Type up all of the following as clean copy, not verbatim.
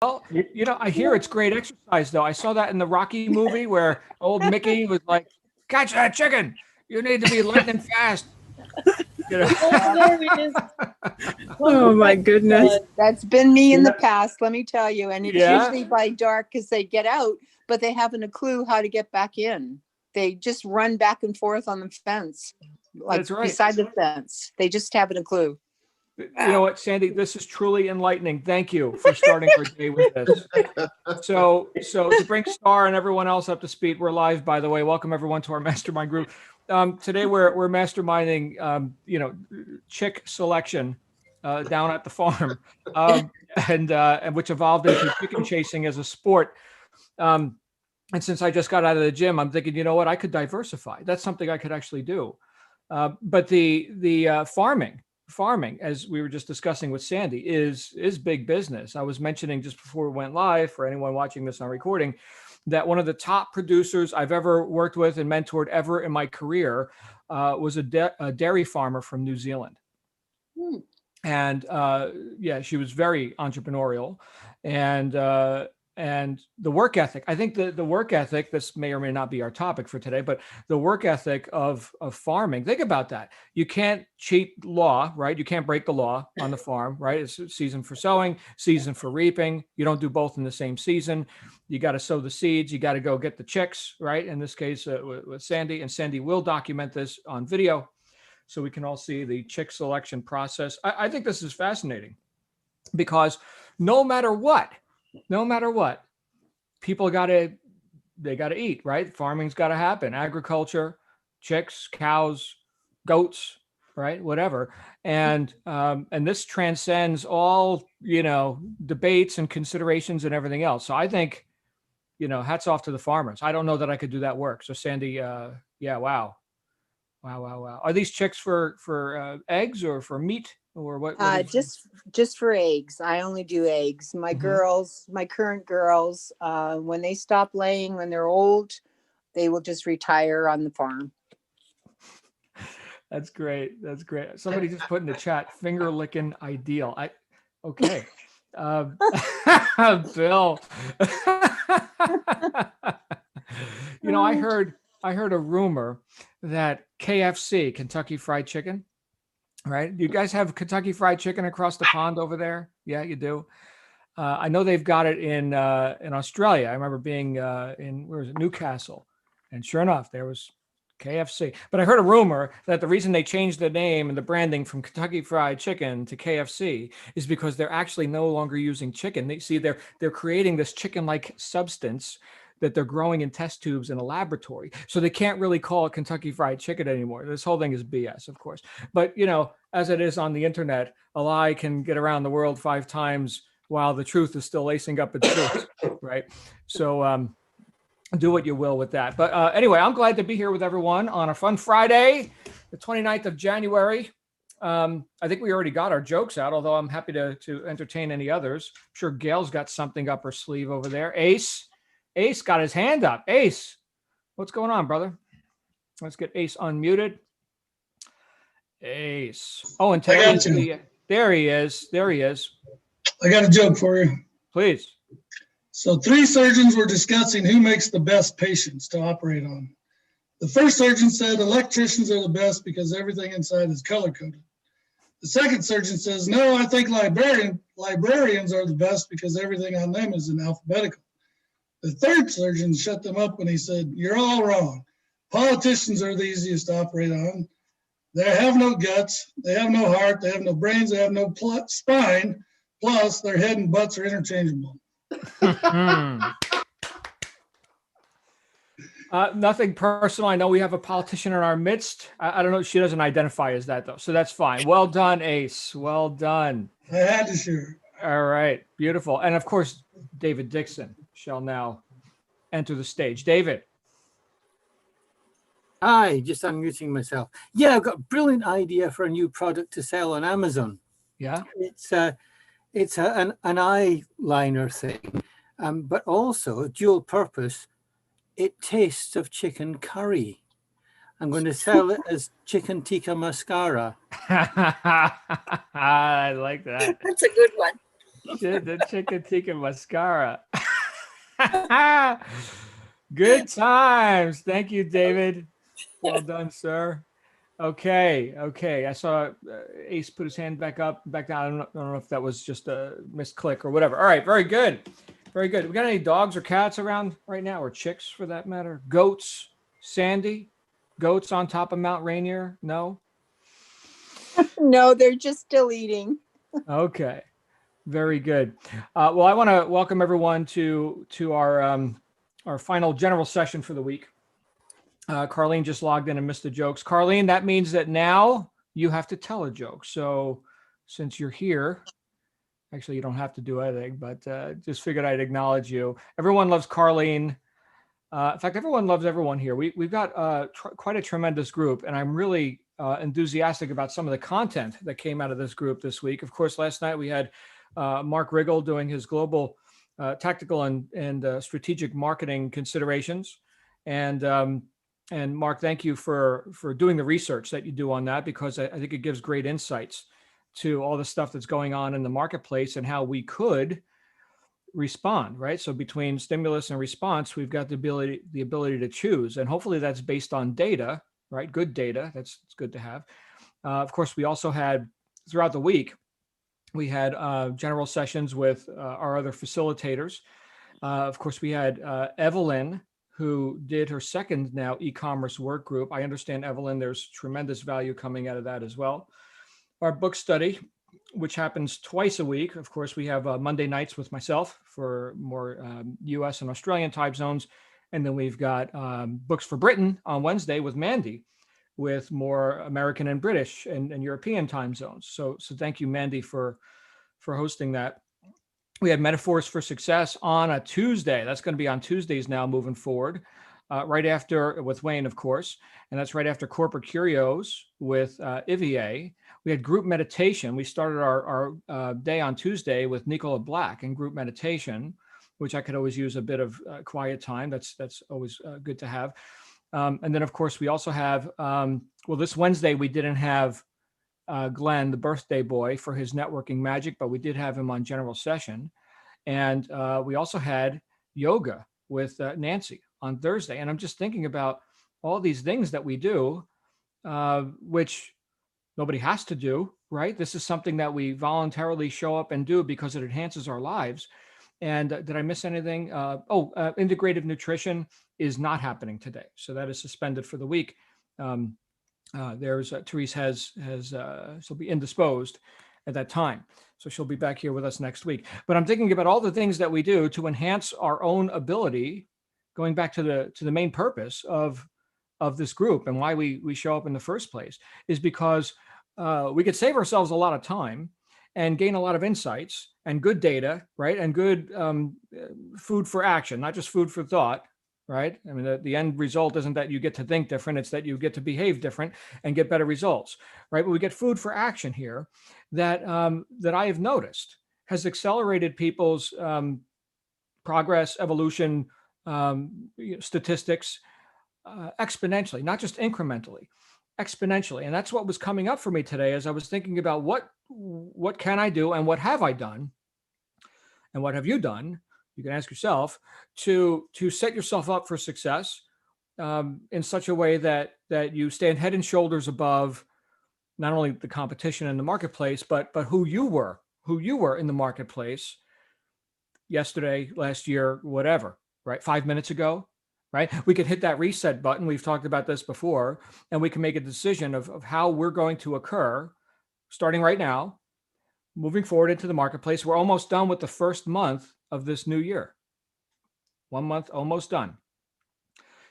Well, I hear it's great exercise, though. I saw that in the Rocky movie where old Mickey was like, "Catch that chicken! You need to be lightning fast." You know? Oh my goodness. That's been me in the past, let me tell you. And it's Yeah? usually by dark because they get out, but they haven't a clue how to get back in. They just run back and forth on the fence, like That's right. beside the fence. They just haven't a clue. You know what, Sandy? This is truly enlightening. Thank you for starting our day with this. So to bring Star and everyone else up to speed, we're live, by the way. Welcome everyone to our mastermind group. Today we're masterminding, chick selection down at the farm, and which evolved into chicken chasing as a sport. And since I just got out of the gym, I'm thinking, you know what, I could diversify. That's something I could actually do. But the farming, as we were just discussing with Sandy, is big business. I was mentioning just before we went live, for anyone watching this on recording, that one of the top producers I've ever worked with and mentored ever in my career was a dairy farmer from New Zealand. And she was very entrepreneurial, and the work ethic. I think the work ethic, this may or may not be our topic for today, but the work ethic of farming, think about that. You can't cheat law, right? You can't break the law on the farm, right? It's season for sowing, season for reaping. You don't do both in the same season. You got to sow the seeds. You got to go get the chicks, right? In this case, with Sandy, and Sandy will document this on video so we can all see the chick selection process. I think this is fascinating because no matter what, people they got to eat, right? Farming's got to happen. Agriculture, chicks, cows, goats, right? Whatever. And this transcends all, debates and considerations and everything else. So I think, hats off to the farmers. I don't know that I could do that work. So Sandy, wow. Are these chicks for eggs or for meat? Or what Just for eggs. I only do eggs. My girls, my current girls, when they stop laying, when they're old, they will just retire on the farm. That's great. Somebody just put in the chat, finger licking ideal. Okay. Bill. I heard a rumor that KFC, Kentucky Fried Chicken, right? Do you guys have Kentucky Fried Chicken across the pond over there? Yeah, you do. I know they've got it in Australia. I remember being in Newcastle, and sure enough, there was KFC. But I heard a rumor that the reason they changed the name and the branding from Kentucky Fried Chicken to KFC is because they're actually no longer using chicken. They're creating this chicken-like substance that they're growing in test tubes in a laboratory. So they can't really call it Kentucky Fried Chicken anymore. This whole thing is BS, of course. But, as it is on the internet, a lie can get around the world 5 times while the truth is still lacing up its boots, right? So do what you will with that. But anyway, I'm glad to be here with everyone on a fun Friday, the 29th of January. I think we already got our jokes out, although I'm happy to entertain any others. I'm sure Gail's got something up her sleeve over there. Ace got his hand up. Ace, what's going on, brother? Let's get Ace unmuted. Ace. Oh, and there he is. I got a joke for you. Please. So 3 surgeons were discussing who makes the best patients to operate on. The first surgeon said electricians are the best because everything inside is color-coded. The second surgeon says, no, I think librarians are the best because everything on them is in alphabetical. The third surgeon shut them up when he said, you're all wrong. Politicians are the easiest to operate on. They have no guts, they have no heart, they have no brains, they have no spine, plus their head and butts are interchangeable. Nothing personal. I know we have a politician in our midst. I don't know. She doesn't identify as that, though. So that's fine. Well done, Ace. Well done. I had to share. All right. Beautiful. And of course, David Dixon shall now enter the stage. David. Hi, just unmuting myself. Yeah, I've got a brilliant idea for a new product to sell on Amazon. Yeah. It's an eyeliner thing, but also dual purpose. It tastes of chicken curry. I'm going to sell it as chicken tikka mascara. I like that. That's a good one. Did the chicken tikka mascara. Good times. Thank you, David. Well done, sir. Okay. I saw Ace put his hand back up, back down. I don't know if that was just a misclick or whatever. All right, very good. Very good. We got any dogs or cats around right now, or chicks for that matter? Goats, Sandy? Goats on top of Mount Rainier? No? No, they're just still eating. Okay. Very good. Well, I want to welcome everyone to our final general session for the week. Carlene just logged in and missed the jokes. Carlene, that means that now you have to tell a joke. So since you're here, actually you don't have to do anything, but just figured I'd acknowledge you. Everyone loves Carlene. In fact, everyone loves everyone here. We've got quite a tremendous group, and I'm really enthusiastic about some of the content that came out of this group this week. Of course, last night we had Mark Riggle doing his global tactical and strategic marketing considerations. And Mark, thank you for doing the research that you do on that, because I think it gives great insights to all the stuff that's going on in the marketplace and how we could respond, right? So between stimulus and response, we've got the ability to choose, and hopefully that's based on data, right? Good data. It's good to have. Of course, we also had throughout the week, we had general sessions with our other facilitators. Of course, we had Evelyn, who did her second now e-commerce work group. I understand, Evelyn, there's tremendous value coming out of that as well. Our book study, which happens twice a week. Of course, we have Monday nights with myself for more US and Australian time zones. And then we've got Books for Britain on Wednesday with Mandy, with more American and British and European time zones. So thank you, Mandy, for hosting that. We had Metaphors for Success on a Tuesday. That's going to be on Tuesdays now moving forward, right after, with Wayne, of course. And that's right after Corporate Curios with Ivier. We had group meditation. We started our day on Tuesday with Nicola Black and group meditation, which I could always use a bit of quiet time. That's always good to have. And then, of course, we also have, well, this Wednesday, we didn't have Glenn, the birthday boy, for his networking magic, but we did have him on general session. And we also had yoga with Nancy on Thursday. And I'm just thinking about all these things that we do, which nobody has to do, right? This is something that we voluntarily show up and do because it enhances our lives. And did I miss anything? Integrative nutrition is not happening today. So that is suspended for the week. There's Therese she'll be indisposed at that time. So she'll be back here with us next week. But I'm thinking about all the things that we do to enhance our own ability, going back to the main purpose of this group and why we show up in the first place, is because we could save ourselves a lot of time and gain a lot of insights and good data, right? And good food for action, not just food for thought, right? I mean, the end result isn't that you get to think different, it's that you get to behave different and get better results, right? But we get food for action here that I have noticed has accelerated people's progress, evolution, statistics exponentially, not just incrementally, exponentially. And that's what was coming up for me today as I was thinking about what can I do and what have I done and what have you done? You can ask yourself to set yourself up for success in such a way that you stand head and shoulders above not only the competition in the marketplace, but who you were in the marketplace yesterday, last year, whatever, right? 5 minutes ago, right? We could hit that reset button. We've talked about this before, and we can make a decision of how we're going to occur starting right now, moving forward into the marketplace. We're almost done with the first month of this new year. 1 month, almost done.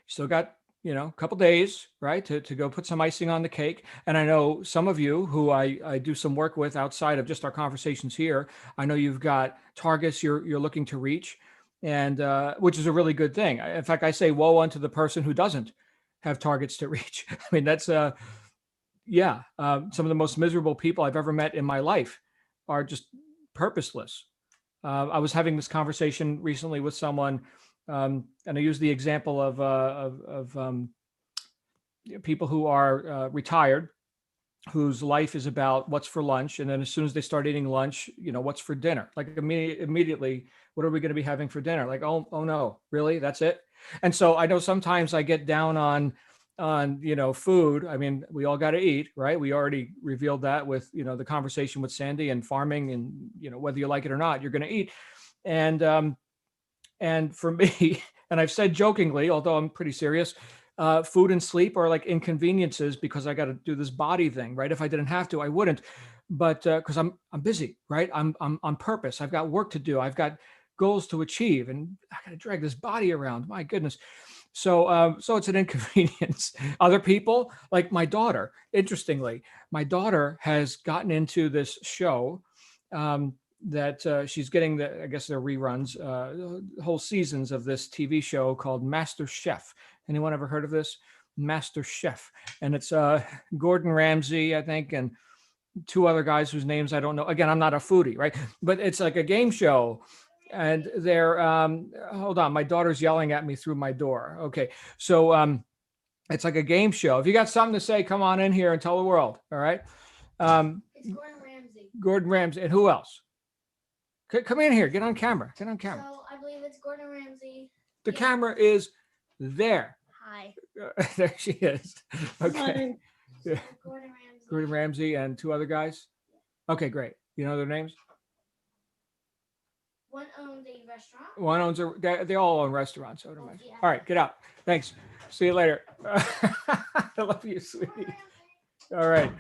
Still got, a couple days, right, to go put some icing on the cake. And I know some of you who I do some work with outside of just our conversations here, I know you've got targets you're looking to reach, and which is a really good thing. In fact, I say woe unto the person who doesn't have targets to reach. I mean, that's some of the most miserable people I've ever met in my life are just purposeless. I was having this conversation recently with someone, and I use the example of people who are retired, whose life is about what's for lunch. And then as soon as they start eating lunch, what's for dinner? Like immediately, what are we going to be having for dinner? Like, oh no, really? That's it? And so I know sometimes I get down on food. I mean, we all got to eat, right? We already revealed that with, the conversation with Sandy and farming, and, whether you like it or not, you're going to eat. And for me, and I've said jokingly, although I'm pretty serious, food and sleep are like inconveniences because I got to do this body thing, right? If I didn't have to, I wouldn't. But because I'm busy, right? I'm on purpose. I've got work to do. I've got goals to achieve, and I got to drag this body around. My goodness. So it's an inconvenience. Other people, like my daughter, interestingly, my daughter has gotten into this show. That she's getting I guess they're reruns, whole seasons of this TV show called Master Chef. Anyone ever heard of this? Master Chef. And it's Gordon Ramsay, I think, and two other guys whose names I don't know. Again, I'm not a foodie, right? But it's like a game show. And they're, hold on, my daughter's yelling at me through my door. Okay. So it's like a game show. If you got something to say, come on in here and tell the world. All right. It's Gordon Ramsay. Gordon Ramsay. And who else? Come in here. Get on camera. So I believe it's Gordon Ramsay. The camera is there. Hi. There she is. Okay. Yeah. Gordon Ramsay. Gordon Ramsay and two other guys. Okay, great. You know their names? One owns a restaurant. One owns they all own restaurants. So do I. Yeah. All right, get out. Thanks. See you later. I love you, sweetie. All right.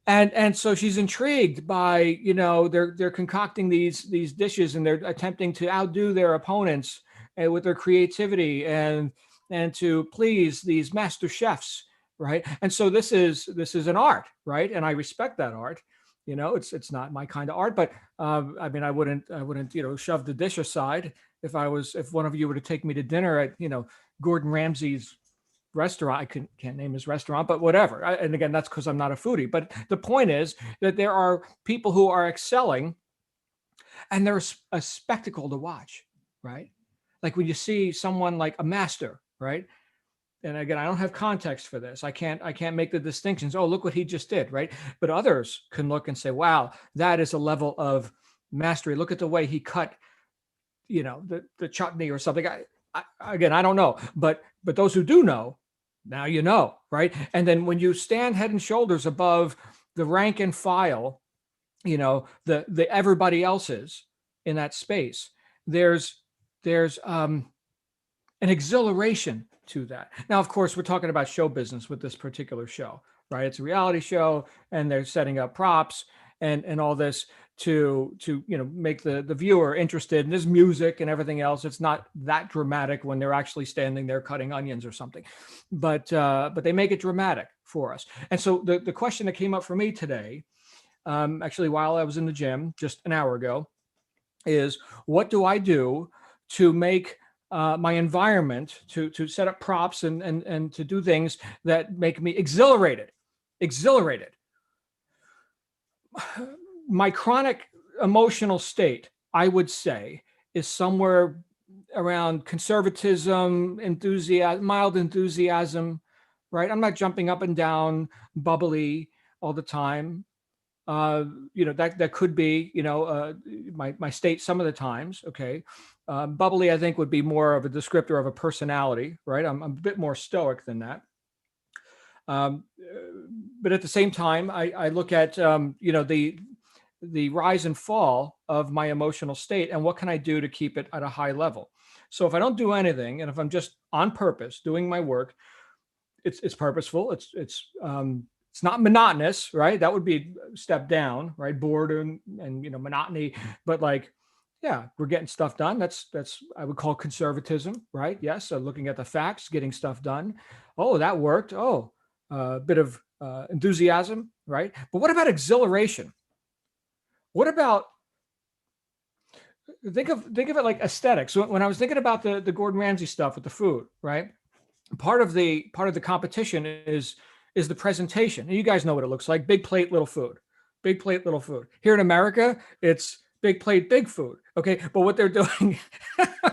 And so she's intrigued by, they're concocting these dishes, and they're attempting to outdo their opponents with their creativity and to please these master chefs, right? And so this is an art, right? And I respect that art. It's not my kind of art, but I mean, I wouldn't shove the dish aside if one of you were to take me to dinner at Gordon Ramsay's restaurant. I can't name his restaurant, but whatever. And again, that's because I'm not a foodie. But the point is that there are people who are excelling, and they're a spectacle to watch, right? Like when you see someone like a master, right? And again, I don't have context for this. I can't make the distinctions. Oh, look what he just did, right? But others can look and say, wow, that is a level of mastery. Look at the way he cut, the chutney or something. Again, I don't know, but those who do know, now you know, right? And then when you stand head and shoulders above the rank and file, the everybody else's in that space, there's an exhilaration to that. Now, of course, we're talking about show business with this particular show, right? It's a reality show, and they're setting up props and all this to make the viewer interested. And there's music and everything else. It's not that dramatic when they're actually standing there cutting onions or something, but they make it dramatic for us. And so the question that came up for me today, actually while I was in the gym just an hour ago, is what do I do to make my environment, to set up props and to do things that make me exhilarated. My chronic emotional state, I would say, is somewhere around conservatism, enthusiasm, mild enthusiasm, right? I'm not jumping up and down, bubbly all the time. That could be, my state some of the times. Okay. Bubbly, I think, would be more of a descriptor of a personality, right? I'm a bit more stoic than that. But at the same time, I look at, the rise and fall of my emotional state, and what can I do to keep it at a high level? So if I don't do anything, and if I'm just on purpose doing my work, it's purposeful. It's not monotonous, right? That would be a step down, right? Boredom and monotony, but yeah, we're getting stuff done. That's I would call conservatism, right? Yes, so looking at the facts, getting stuff done. Oh, that worked. Oh, a bit of enthusiasm, right? But what about exhilaration? What about think of it like aesthetics? So when I was thinking about the Gordon Ramsay stuff with the food, right? Part of the competition is the presentation. And you guys know what it looks like: big plate, little food. Big plate, little food. Here in America, it's big plate, big food. Okay, but what they're doing,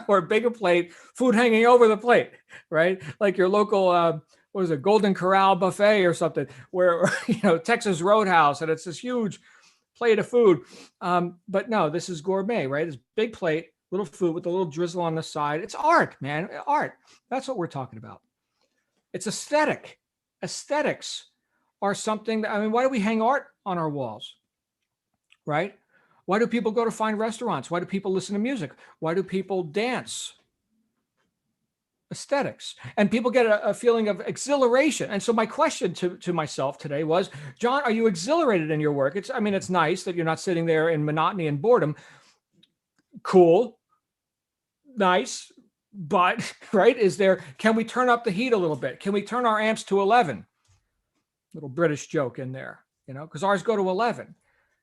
or bigger plate, food hanging over the plate, right? Like your local what is it, Golden Corral buffet or something, where Texas Roadhouse, and it's this huge plate of food. But no, this is gourmet, right? It's big plate, little food with a little drizzle on the side. It's art, man, art. That's what we're talking about. It's aesthetic. Aesthetics are something that, I mean, why do we hang art on our walls, right? Why do people go to fine restaurants? Why do people listen to music? Why do people dance? Aesthetics. And people get a feeling of exhilaration. And so my question to myself today was, John, are you exhilarated in your work? It's nice that you're not sitting there in monotony and boredom. Cool. Nice. But, right, can we turn up the heat a little bit? Can we turn our amps to 11? Little British joke in there, because ours go to 11.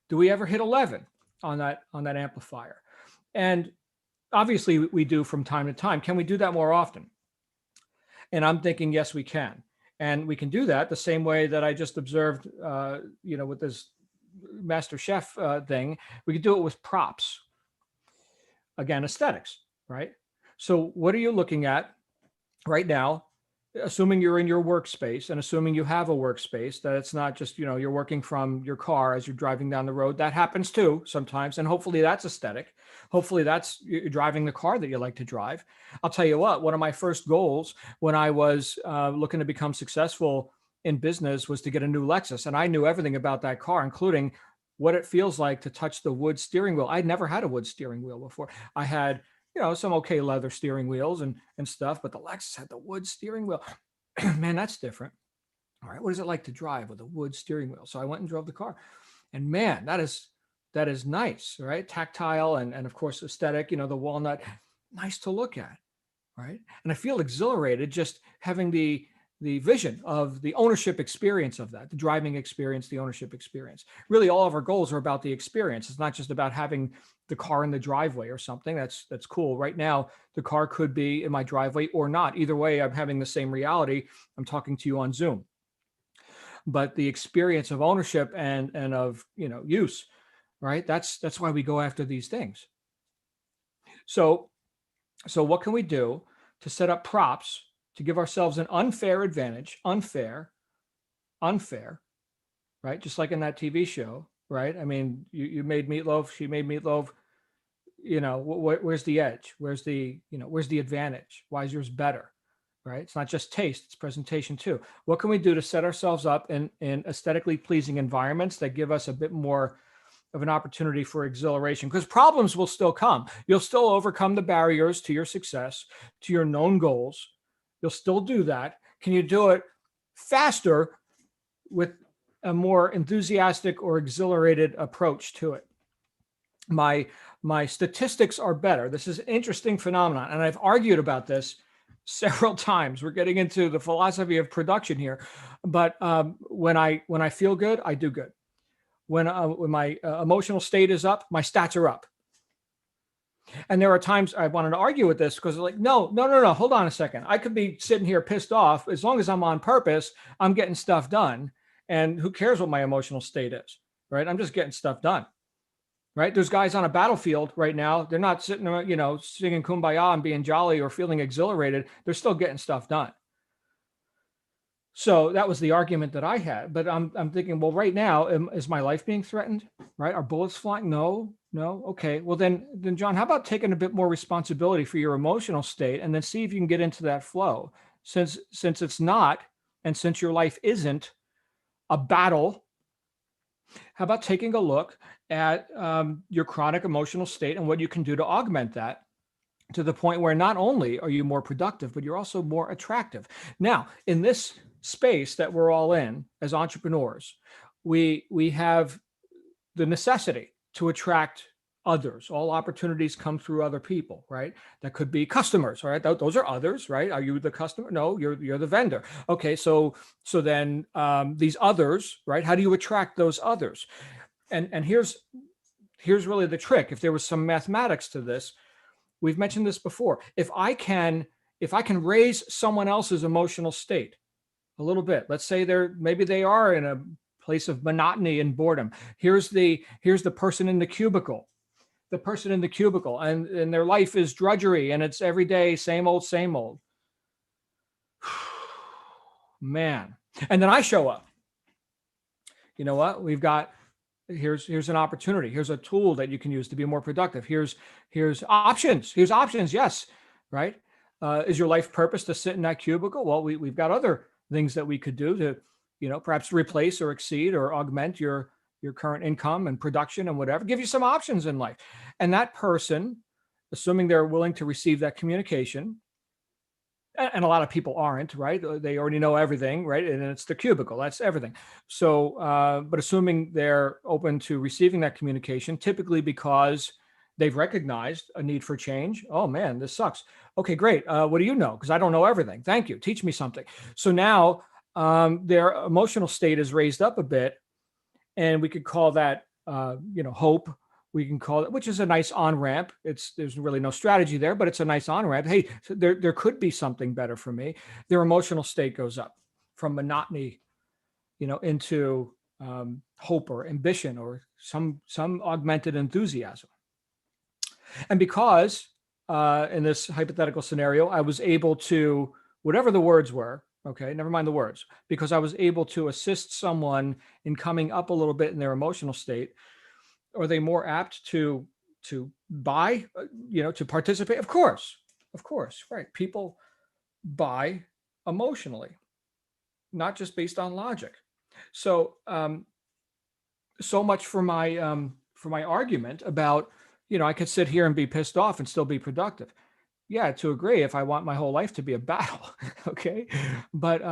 Do we ever hit 11 on that amplifier? And obviously we do from time to time. Can we do that more often? And I'm thinking, yes, we can. And we can do that the same way that I just observed, with this Master Chef thing. We could do it with props. Again, aesthetics, right? So what are you looking at right now, assuming you're in your workspace and assuming you have a workspace, that it's not just, you're working from your car as you're driving down the road. That happens too sometimes. And hopefully that's aesthetic. Hopefully that's you're driving the car that you like to drive. I'll tell you what, one of my first goals when I was looking to become successful in business was to get a new Lexus. And I knew everything about that car, including what it feels like to touch the wood steering wheel. I'd never had a wood steering wheel before. I had some okay leather steering wheels and stuff, but the Lexus had the wood steering wheel. Man, that's different. All right, what is it like to drive with a wood steering wheel? So I went and drove the car, and man, that is nice, right? Tactile and of course aesthetic. The walnut, nice to look at, right? And I feel exhilarated just having the vision of the ownership experience of that, the driving experience, the ownership experience. Really, all of our goals are about the experience. It's not just about having the car in the driveway or something. That's cool. Right now, the car could be in my driveway or not. Either way, I'm having the same reality. I'm talking to you on Zoom. But the experience of ownership and of use, right? That's why we go after these things. So what can we do to set up props to give ourselves an unfair advantage? Unfair, right? Just like in that TV show, right? I mean, you made meatloaf, she made meatloaf. Where's the edge? Where's the advantage? Why is yours better, right? It's not just taste, it's presentation too. What can we do to set ourselves up in aesthetically pleasing environments that give us a bit more of an opportunity for exhilaration? Because problems will still come. You'll still overcome the barriers to your success, to your known goals. You'll still do that. Can you do it faster with a more enthusiastic or exhilarated approach to it? My statistics are better. This is an interesting phenomenon, and I've argued about this several times. We're getting into the philosophy of production here, but when I feel good, I do good. When my emotional state is up, my stats are up. And there are times I wanted to argue with this because like, no, hold on a second. I could be sitting here pissed off. As long as I'm on purpose, I'm getting stuff done. And who cares what my emotional state is, right? I'm just getting stuff done, right? There's guys on a battlefield right now. They're not sitting, singing Kumbaya and being jolly or feeling exhilarated. They're still getting stuff done. So that was the argument that I had. But I'm thinking, well, right now, is my life being threatened, right? Are bullets flying? No. Okay. Well, then John, how about taking a bit more responsibility for your emotional state and then see if you can get into that flow? Since it's not, and since your life isn't a battle, how about taking a look at your chronic emotional state and what you can do to augment that to the point where not only are you more productive, but you're also more attractive. Now, in this space that we're all in as entrepreneurs, we have the necessity to attract others. All opportunities come through other people, right? That could be customers, right? Those are others, right? Are you the customer? No, you're the vendor. Okay, so then these others, right? How do you attract those others? And here's really the trick. If there was some mathematics to this, we've mentioned this before. If I can raise someone else's emotional state a little bit, let's say maybe they are in a place of monotony and boredom. Here's the person in the cubicle. The person in the cubicle and their life is drudgery and it's every day, same old. man. And then I show up. You know what? Here's an opportunity. Here's a tool that you can use to be more productive. Here's options. Here's options. Yes. Right. Is your life purpose to sit in that cubicle? Well, we've got other things that we could do to, perhaps replace or exceed or augment your current income and production and whatever. Give you some options in life. And that person, assuming they're willing to receive that communication, and a lot of people aren't, right? They already know everything, right? And it's the cubicle, that's everything. So, but assuming they're open to receiving that communication, typically because they've recognized a need for change. Oh man, this sucks. Okay, great. What do you know? Because I don't know everything. Thank you. Teach me something. So now their emotional state is raised up a bit, and we could call that, hope. We can call it, which is a nice on-ramp. There's really no strategy there, but it's a nice on-ramp. Hey, there could be something better for me. Their emotional state goes up from monotony, into hope or ambition or some augmented enthusiasm. And because in this hypothetical scenario, I was able to, whatever the words were, okay, never mind the words, because I was able to assist someone in coming up a little bit in their emotional state, are they more apt to buy, to participate? Of course, right. People buy emotionally, not just based on logic. So, so much for my argument about, I could sit here and be pissed off and still be productive. Yeah, to agree, if I want my whole life to be a battle, okay. But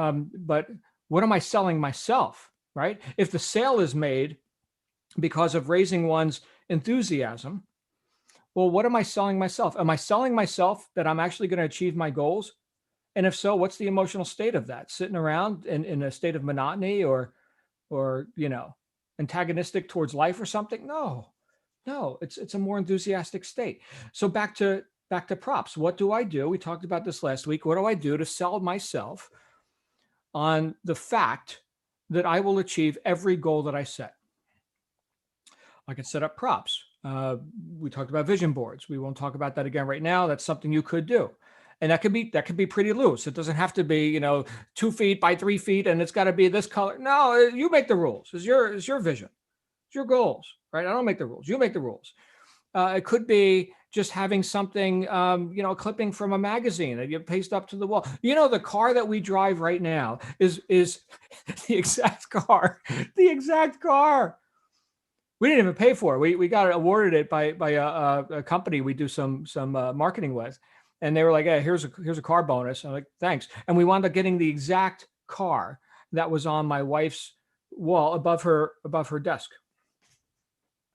what am I selling myself, right? If the sale is made because of raising one's enthusiasm, well, what am I selling myself? Am I selling myself that I'm actually going to achieve my goals? And if so, what's the emotional state of that? Sitting around in a state of monotony or antagonistic towards life or something? No, it's a more enthusiastic state. So back to props. What do I do? We talked about this last week. What do I do to sell myself on the fact that I will achieve every goal that I set? I can set up props. We talked about vision boards. We won't talk about that again right now. That's something you could do. And that could be pretty loose. It doesn't have to be, 2 feet by 3 feet and it's got to be this color. No, you make the rules. It's your vision. It's your goals, right? I don't make the rules. You make the rules. It could be just having something, a clipping from a magazine that you paste up to the wall. The car that we drive right now is the exact car. We didn't even pay for it. We got awarded it by a company we do some marketing with, and they were like, "Hey, here's a car bonus." I'm like, "Thanks." And we wound up getting the exact car that was on my wife's wall above her desk.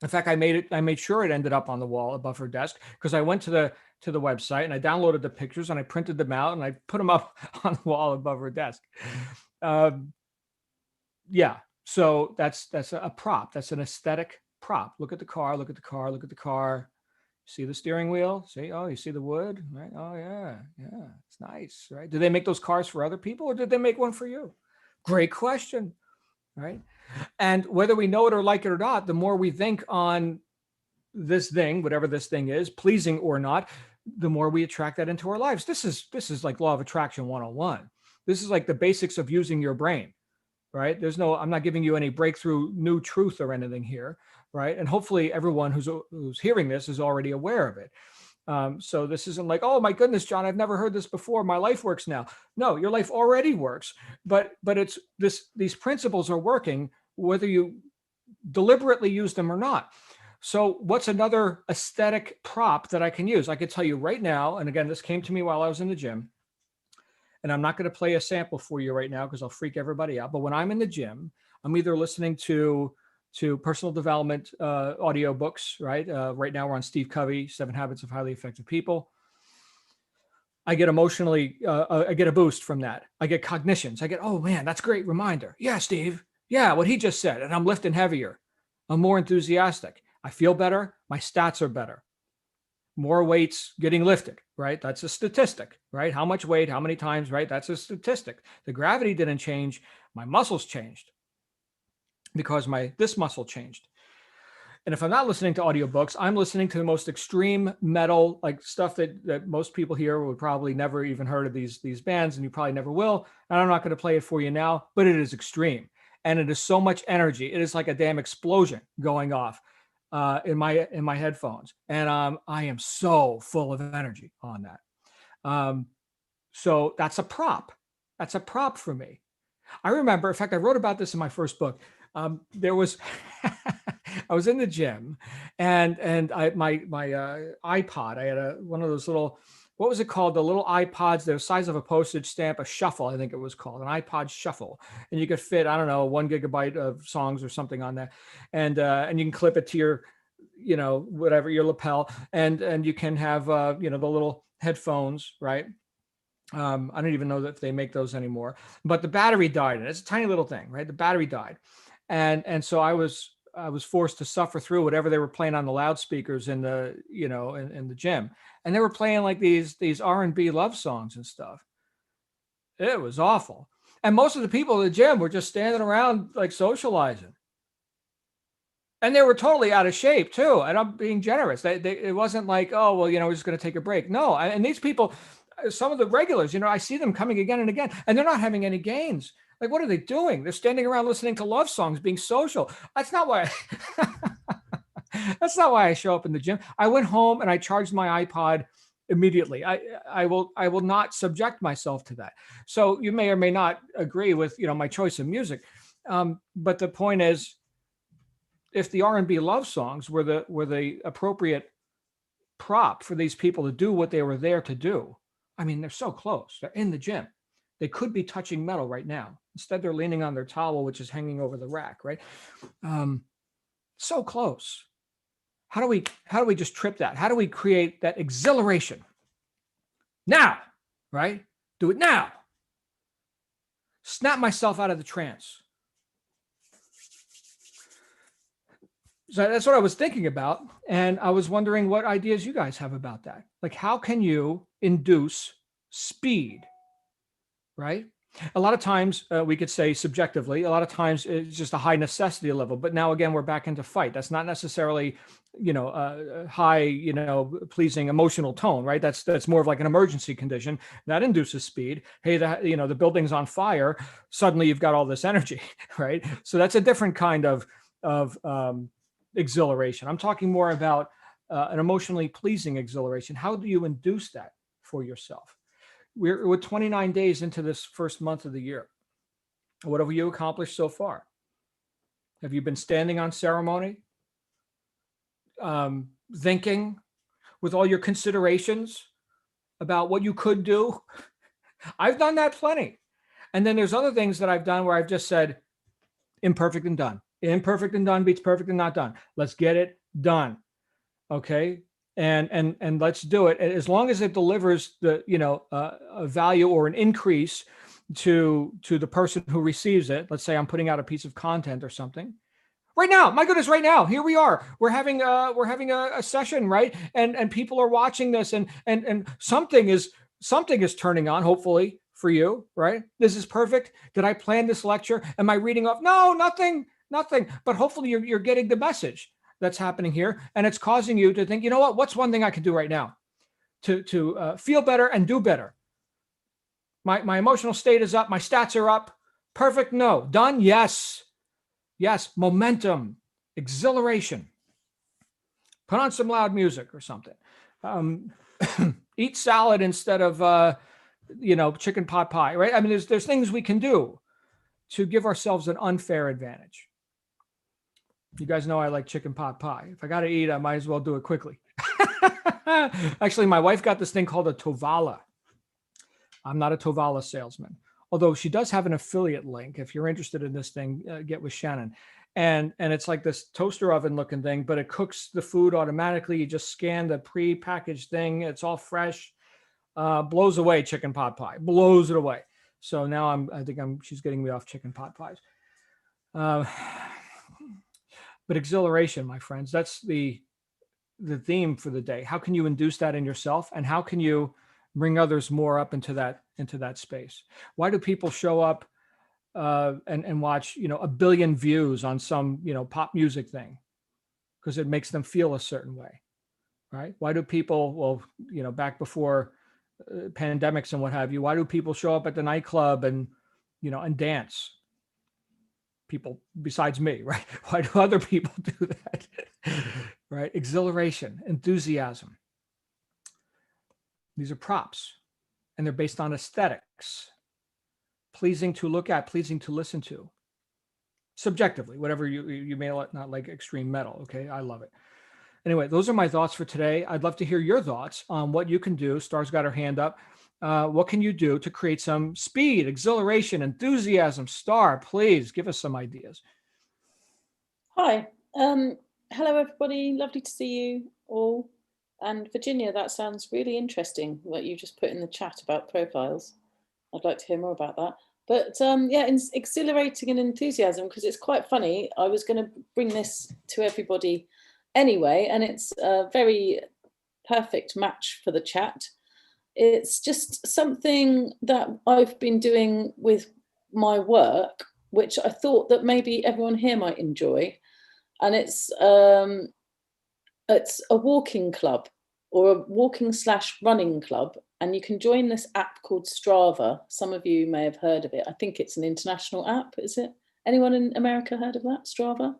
In fact, I made sure it ended up on the wall above her desk because I went to the website and I downloaded the pictures and I printed them out and I put them up on the wall above her desk. Yeah. So that's a prop. That's an aesthetic prop. Look at the car. Look at the car. Look at the car. See the steering wheel? See? Oh, you see the wood? Right? Oh, yeah. It's nice, right? Did they make those cars for other people or did they make one for you? Great question, right? And whether we know it or like it or not, the more we think on this thing, whatever this thing is, pleasing or not, the more we attract that into our lives. This is like law of attraction 101. This is like the basics of using your brain. Right? I'm not giving you any breakthrough new truth or anything here, right? And hopefully everyone who's hearing this is already aware of it. So this isn't like, oh my goodness, John, I've never heard this before. My life works now. No, your life already works, but it's these principles are working whether you deliberately use them or not. So what's another aesthetic prop that I can use? I could tell you right now, and again, this came to me while I was in the gym. And I'm not going to play a sample for you right now because I'll freak everybody out. But when I'm in the gym, I'm either listening to personal development audio books, right? Right now we're on Steve Covey, 7 Habits of Highly Effective People. I get I get a boost from that. I get cognitions. I get, oh man, that's a great reminder. Yeah, Steve. Yeah, what he just said. And I'm lifting heavier. I'm more enthusiastic. I feel better. My stats are better. More weights getting lifted, right? That's a statistic, right? How much weight, how many times, right? That's a statistic. The gravity didn't change. My muscles changed because this muscle changed. And if I'm not listening to audiobooks, I'm listening to the most extreme metal, like stuff that most people here would probably never even heard of these bands, and you probably never will. And I'm not going to play it for you now, but it is extreme. And it is so much energy. It is like a damn explosion going off in my headphones. And I am so full of energy on that. So that's a prop. That's a prop for me. I remember, in fact, I wrote about this in my first book. There was, I was in the gym, and my iPod. I had one of those little, what was it called? The little iPods, the size of a postage stamp, a shuffle, I think it was called, an iPod shuffle, and you could fit, I don't know, 1 gigabyte of songs or something on there, and you can clip it to your, whatever, your lapel, and you can have the little headphones, right? I don't even know if they make those anymore, but the battery died, and it's a tiny little thing, right? The battery died. And so I was forced to suffer through whatever they were playing on the loudspeakers in the, in the gym. And they were playing like these R&B love songs and stuff. It was awful. And most of the people in the gym were just standing around like socializing. And they were totally out of shape too. And I'm being generous. It wasn't like, oh, well, we're just going to take a break. No. And these people, some of the regulars, I see them coming again and again, and they're not having any gains. Like, what are they doing? They're standing around listening to love songs, being social. That's not why. That's not why I show up in the gym. I went home and I charged my iPod immediately. I will not subject myself to that. So you may or may not agree with my choice of music, but the point is, if the R&B love songs were the appropriate prop for these people to do what they were there to do, I mean, they're so close. They're in the gym. They could be touching metal right now. Instead, they're leaning on their towel, which is hanging over the rack, right? So close. How do we just trip that? How do we create that exhilaration? Now, right? Do it now. Snap myself out of the trance. So that's what I was thinking about. And I was wondering what ideas you guys have about that. Like, how can you induce speed, right? A lot of times we could say subjectively, a lot of times it's just a high necessity level. But now, again, we're back into fight. That's not necessarily, a high, pleasing emotional tone, right? That's more of like an emergency condition that induces speed. Hey, the building's on fire. Suddenly you've got all this energy, right? So that's a different kind of exhilaration. I'm talking more about an emotionally pleasing exhilaration. How do you induce that for yourself? We're 29 days into this first month of the year. What have you accomplished so far? Have you been standing on ceremony? Thinking with all your considerations about what you could do? I've done that plenty. And then there's other things that I've done where I've just said, imperfect and done. Imperfect and done beats perfect and not done. Let's get it done. Okay. And let's do it as long as it delivers the, a value or an increase to the person who receives it. Let's say I'm putting out a piece of content or something right now. My goodness, right now, here we are. We're having a session, right? And people are watching this, and something is turning on, hopefully for you, right? This is perfect. Did I plan this lecture? Am I reading off? No, nothing. But hopefully you're getting the message that's happening here, and it's causing you to think, what's one thing I can do right now to feel better and do better? My emotional state is up. My stats are up. Perfect. No. Done. Yes. Momentum, exhilaration. Put on some loud music or something. Eat salad instead of chicken pot pie, right? I mean, there's things we can do to give ourselves an unfair advantage. You guys know I like chicken pot pie. If I got to eat, I might as well do it quickly. Actually, my wife got this thing called a Tovala. I'm not a Tovala salesman, although she does have an affiliate link. If you're interested in this thing, get with Shannon. And it's like this toaster oven looking thing, but it cooks the food automatically. You just scan the pre-packaged thing. It's all fresh. Blows away chicken pot pie. Blows it away. So now she's getting me off chicken pot pies. But exhilaration, my friends, that's the theme for the day. How can you induce that in yourself, and how can you bring others more up into that space? Why do people show up and watch 1 billion views on some pop music thing? because it makes them feel a certain way, right? Why do people, well, you know, back before pandemics and what have you, why do people show up at the nightclub and, you know, and dance? People besides me, right? Why do other people do that? Right? Exhilaration, enthusiasm. These are props, and they're based on aesthetics. Pleasing to look at, pleasing to listen to. Subjectively, whatever you may not like extreme metal, okay? I love it. Anyway, those are my thoughts for today. I'd love to hear your thoughts on what you can do. Star's got her hand up. What can you do to create some speed, exhilaration, enthusiasm? Star, please give us some ideas. Hi. Hello, everybody. Lovely to see you all. And Virginia, that sounds really interesting, what you just put in the chat about profiles. I'd like to hear more about that. But yeah, exhilarating and enthusiasm, because it's quite funny. I was going to bring this to everybody anyway, and it's a very perfect match for the chat. It's just something that I've been doing with my work, which I thought that maybe everyone here might enjoy. And it's a walking club, or a walking/running club. And you can join this app called Strava. Some of you may have heard of it. I think it's an international app, is it? Anyone in America heard of that, Strava?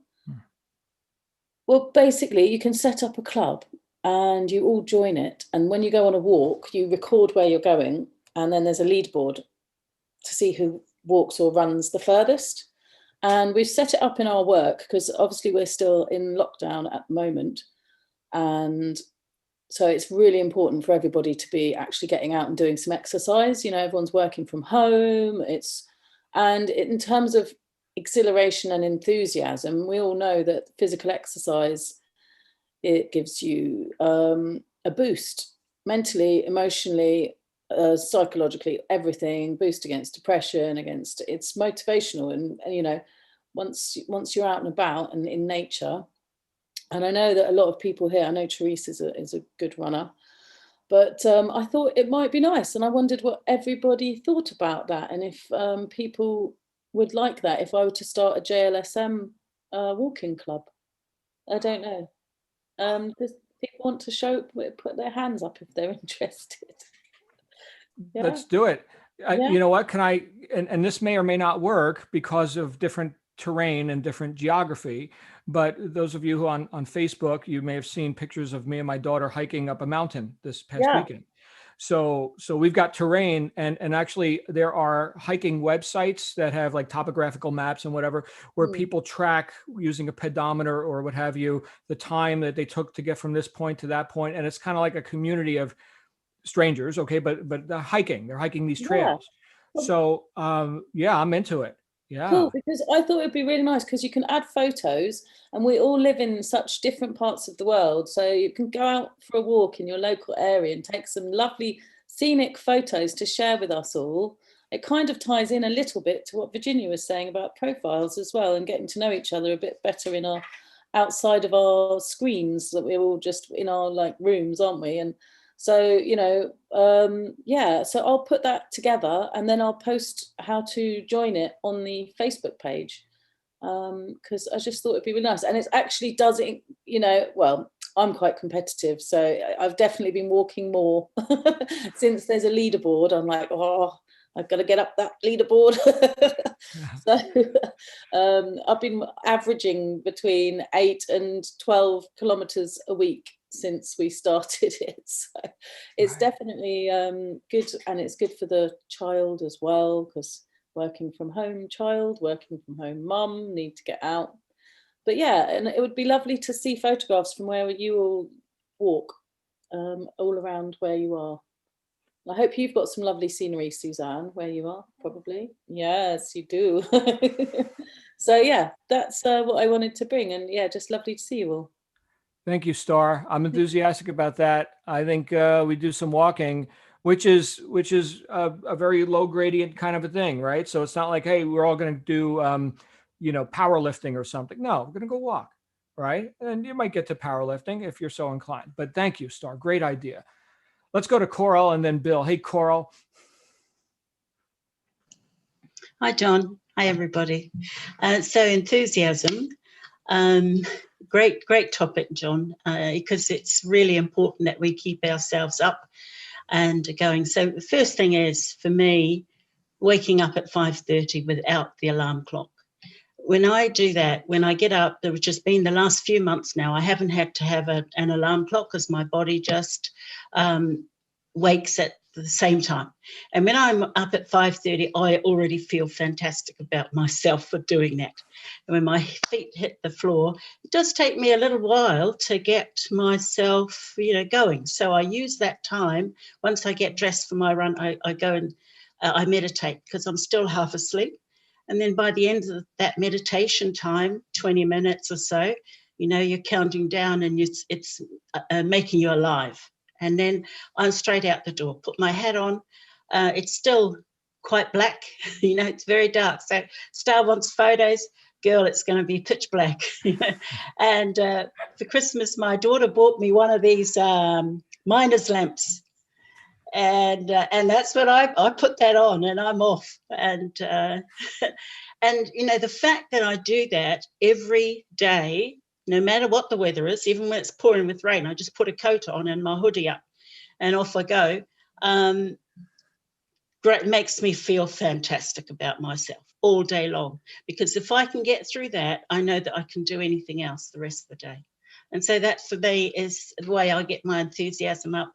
Well, basically, you can set up a club and you all join it. And when you go on a walk, you record where you're going. And then there's a leaderboard to see who walks or runs the furthest. And we've set it up in our work because obviously we're still in lockdown at the moment. And so it's really important for everybody to be actually getting out and doing some exercise. You know, everyone's working from home. And in terms of exhilaration and enthusiasm, we all know that physical exercise, it gives you a boost mentally, emotionally, psychologically, everything, boost against depression, it's motivational. And you know, once you're out and about and in nature, and I know that a lot of people here, I know Therese is a good runner, but I thought it might be nice, and I wondered what everybody thought about that, and if people would like that, if I were to start a JLSM walking club. I don't know. Does people want to put their hands up if they're interested? Yeah. Let's do it. Yeah. You know what? Can I, and this may or may not work because of different terrain and different geography, but those of you who on Facebook, you may have seen pictures of me and my daughter hiking up a mountain this past weekend. So we've got terrain, and actually there are hiking websites that have like topographical maps and whatever, where people track using a pedometer or what have you, the time that they took to get from this point to that point. And it's kind of like a community of strangers. Okay. But they're hiking these trails. Yeah. So yeah, I'm into it. Yeah. Cool, because I thought it'd be really nice because you can add photos, and we all live in such different parts of the world. So you can go out for a walk in your local area and take some lovely scenic photos to share with us all. It kind of ties in a little bit to what Virginia was saying about profiles as well, and getting to know each other a bit better in our outside of our screens, that we're all just in our like rooms, aren't we? And so, you know, yeah, so I'll put that together and then I'll post how to join it on the Facebook page, because I just thought it'd be really nice. And it actually does it, you know, well, I'm quite competitive, so I've definitely been walking more since there's a leaderboard. I'm like, oh, I've got to get up that leaderboard. So I've been averaging between 8 and 12 kilometers a week since we started it. So it's definitely good, and it's good for the child as well, because working from home child, working from home mum, need to get out. But yeah, and it would be lovely to see photographs from where you all walk, all around where you are. I hope you've got some lovely scenery, Suzanne, where you are, probably. Yes, you do. So yeah, that's what I wanted to bring, and yeah, just lovely to see you all. Thank you, Star. I'm enthusiastic about that. I think we do some walking, which is a very low gradient kind of a thing, right? So it's not like, hey, we're all going to do, you know, powerlifting or something. No, we're going to go walk, right? And you might get to powerlifting if you're so inclined. But thank you, Star. Great idea. Let's go to Coral and then Bill. Hey, Coral. Hi, John. Hi, everybody. So enthusiasm. great topic, John, because it's really important that we keep ourselves up and going. So the first thing is, for me, waking up at 5:30 without the alarm clock. When I do that, when I get up, which has been the last few months now, I haven't had to have an alarm clock because my body just wakes at the same time. And when I'm up at 5:30, I already feel fantastic about myself for doing that. And when my feet hit the floor, it does take me a little while to get myself, going. So I use that time. Once I get dressed for my run, I go and I meditate because I'm still half asleep. And then by the end of that meditation time, 20 minutes or so, you're counting down and it's making you alive. And then I'm straight out the door, put my hat on. It's still quite black, it's very dark. So Star wants photos. Girl, it's going to be pitch black. And for Christmas, my daughter bought me one of these miner's lamps. And that's what I put that on and I'm off. And the fact that I do that every day, no matter what the weather is, even when it's pouring with rain, I just put a coat on and my hoodie up and off I go. Great, makes me feel fantastic about myself all day long, because if I can get through that, I know that I can do anything else the rest of the day. And so that for me is the way I get my enthusiasm up.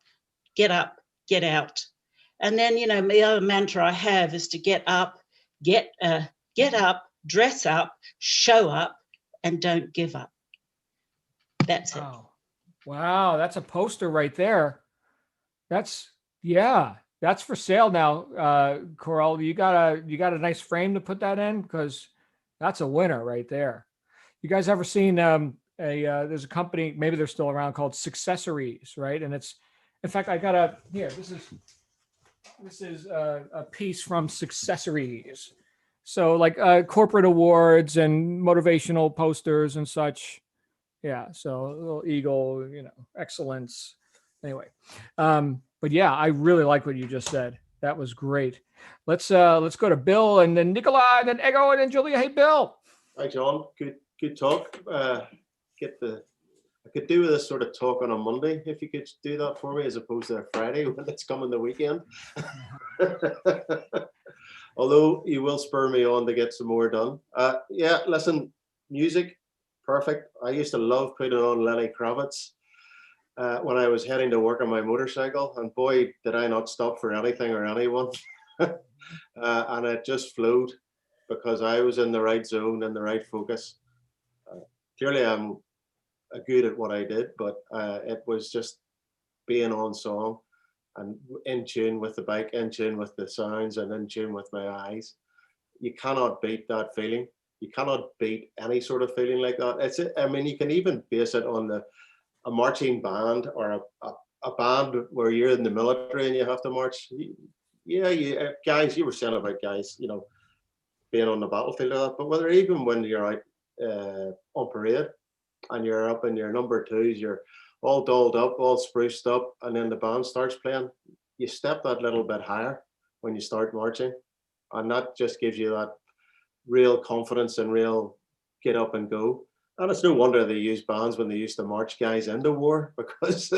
Get up, get out. And then, the other mantra I have is to get up, dress up, show up, and don't give up. That's it. Wow, that's a poster right there. That's for sale now. Coral, you got a nice frame to put that in, because that's a winner right there. You guys ever seen there's a company, maybe they're still around, called Successories, right? And it's, in fact, I got this is a piece from Successories. So like corporate awards and motivational posters and such. Yeah. So a little eagle, excellence. Anyway. But yeah, I really like what you just said. That was great. Let's go to Bill and then Nicola and then Ego and then Julia. Hey, Bill. Hi, John. Good talk. I could do with this sort of talk on a Monday, if you could do that for me, as opposed to a Friday when it's coming the weekend. Although you will spur me on to get some more done. Listen, music, perfect. I used to love putting on Lenny Kravitz when I was heading to work on my motorcycle, and boy, did I not stop for anything or anyone. And it just flowed because I was in the right zone and the right focus. Clearly, I'm good at what I did, but it was just being on song and in tune with the bike, in tune with the sounds, and in tune with my eyes. You cannot beat that feeling. You cannot beat any sort of feeling like that. You can even base it on a marching band or a band where you're in the military and you have to march. Guys, you were saying about guys, being on the battlefield or that, but whether even when you're out on parade and you're up in your number twos, you're all dolled up, all spruced up, and then the band starts playing, you step that little bit higher when you start marching, and that just gives you that real confidence and real get up and go. And it's no wonder they used bands when they used to march guys into war, because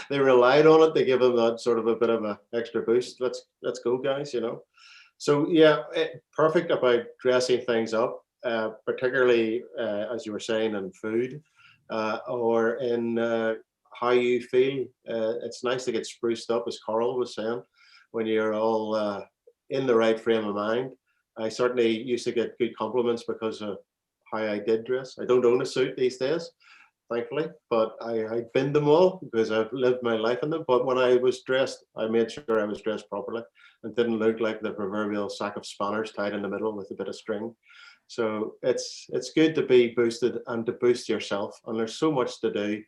they relied on it. They give them that sort of a bit of an extra boost. Let's go, guys, So perfect about dressing things up, particularly as you were saying, in food or in how you feel. It's nice to get spruced up, as Coral was saying, when you're all in the right frame of mind. I certainly used to get good compliments because of how I did dress. I don't own a suit these days, thankfully, but I binned them all because I've lived my life in them. But when I was dressed, I made sure I was dressed properly and didn't look like the proverbial sack of spanners tied in the middle with a bit of string. So it's good to be boosted and to boost yourself. And there's so much to do